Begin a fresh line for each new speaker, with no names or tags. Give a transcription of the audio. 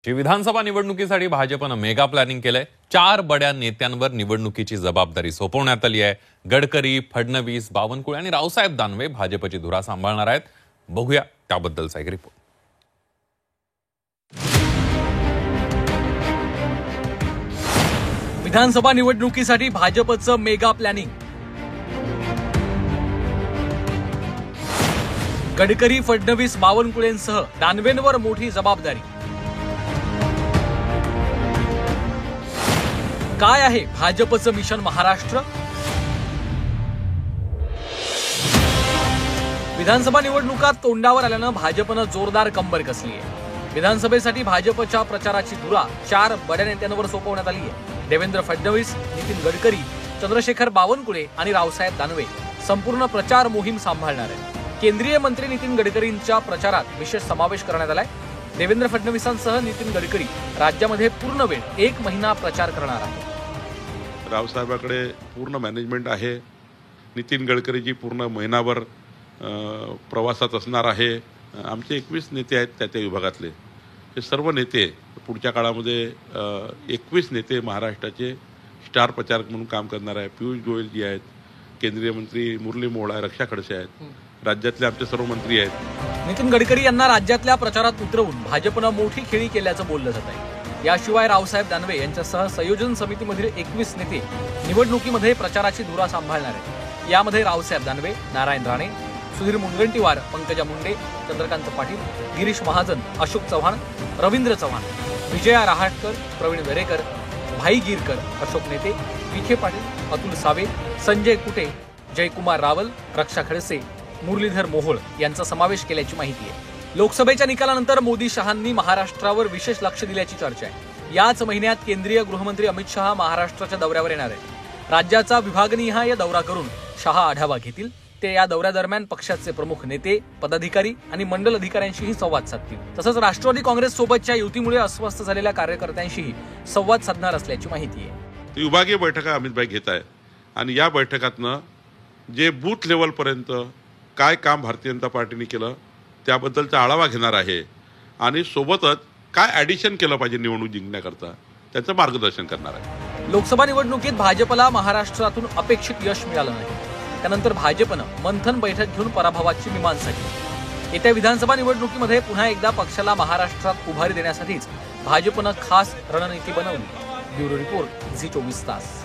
विधानसभा निवडणुकीसाठी भाजपनं mega planning केलंय। 4 बड्या नेत्यांवर निवडणुकीची जबाबदारी सोपवण्यात आली आहे। गडकरी, फडणवीस, बावनकुळे आणि रावसाहेब दानवे भाजपची धुरा सांभाळणार आहेत। बघूया त्याबद्दलचा एक रिपोर्ट।
विधानसभा निवडणुकीसाठी भाजपचं मेगा प्लॅनिंग। गडकरी, फडणवीस, बावनकुळेंसह दानवेंवर मोठी जबाबदारी। काय आहे भाजपचं मिशन महाराष्ट्र? विधानसभा निवडणुका तोंडावर आल्यानं भाजपनं जोरदार कंबर कसली आहे। विधानसभेसाठी भाजपच्या प्रचाराची धुरा 4 बड्या नेत्यांवर सोपवण्यात आली आहे। देवेंद्र फडणवीस, नितीन गडकरी, चंद्रशेखर बावनकुळे आणि रावसाहेब दानवे संपूर्ण प्रचार मोहीम सांभाळणार आहेत। केंद्रीय मंत्री नितीन गडकरींच्या प्रचारात विशेष समावेश करण्यात आलाय। देवेंद्र फडणवीसांसह नितीन गडकरी राज्यामध्ये पूर्ण वेळ 1 महिना प्रचार करणार आहेत।
रावसाहेबांकडे पूर्ण मॅनेजमेंट आहे। नितीन गडकरीजी पूर्ण महिनाभर प्रवासात असणार आहे। आमचे 21 नेते आहेत त्या विभागातले। हे सर्व नेते पुढच्या काळामध्ये 21 नेते महाराष्ट्राचे स्टार प्रचारक म्हणून काम करणार आहे। पियुष गोयल जी आहेत, केंद्रीय मंत्री मुरली मोहोळ आहे, रक्षा खडसे आहेत, राज्यातले आमचे सर्व मंत्री आहेत।
नितीन गडकरी यांना राज्यातल्या प्रचारात उतरवून भाजपनं मोठी खेळी केल्याचं बोललं जात आहे। याशिवाय रावसाहेब दानवे यांच्यासह संयोजन समितीमधील 21 नेते निवडणुकीमध्ये प्रचाराची धुरा सांभाळणार आहेत। यामध्ये रावसाहेब दानवे, नारायण राणे, सुधीर मुनगंटीवार, पंकजा मुंडे, चंद्रकांत पाटील, गिरीश महाजन, अशोक चव्हाण, रवींद्र चव्हाण, विजया रहाटकर, प्रवीण दरेकर, भाई गिरकर, अशोक नेते, विखे पाटील, अतुल सावे, संजय कुटे, जयकुमार रावल, रक्षा खडसे, मुरलीधर मोहोळ यांचा समावेश केल्याची माहिती आहे। लोकसभेच्या निकालानंतर मोदी शहांनी महाराष्ट्रावर विशेष लक्ष दिल्याची चर्चा आहे। याच महिन्यात केंद्रीय गृहमंत्री अमित शहा महाराष्ट्राच्या दौऱ्यावर येणार आहेत। राज्याचा विभागनिहाय दौरा करून शहा आढावा घेतील। ते या दौऱ्यादरम्यान पक्षाचे प्रमुख नेते, पदाधिकारी आणि मंडल अधिकाऱ्यांशीही संवाद साधतील। तसंच राष्ट्रवादी काँग्रेस सोबतच्या युतीमुळे अस्वस्थ झालेल्या कार्यकर्त्यांशीही संवाद साधणार असल्याची माहिती आहे।
विभागीय बैठका अमितभाई घेत आहे आणि या बैठकातनं जे बूथ लेवलपर्यंत काय काम भारतीय जनता पार्टीने केलं त्याबद्दलचा आढावा घेणार आहे आणि सोबतच काय ॲडिशन केलं पाहिजे निवडणूक जिंकण्याकरता त्याचं मार्गदर्शन करणार आहे।
लोकसभा निवडणुकीत भाजपला महाराष्ट्रातून अपेक्षित यश मिळालं नाही। त्यानंतर भाजपनं मंथन बैठक घेऊन पराभवाची मीमांसा केली। येत्या विधानसभा निवडणुकीमध्ये पुन्हा एकदा पक्षाला महाराष्ट्रात उभारी देण्यासाठीच भाजपनं खास रणनीती बनवली। ब्युरो रिपोर्ट, झी 24 तास।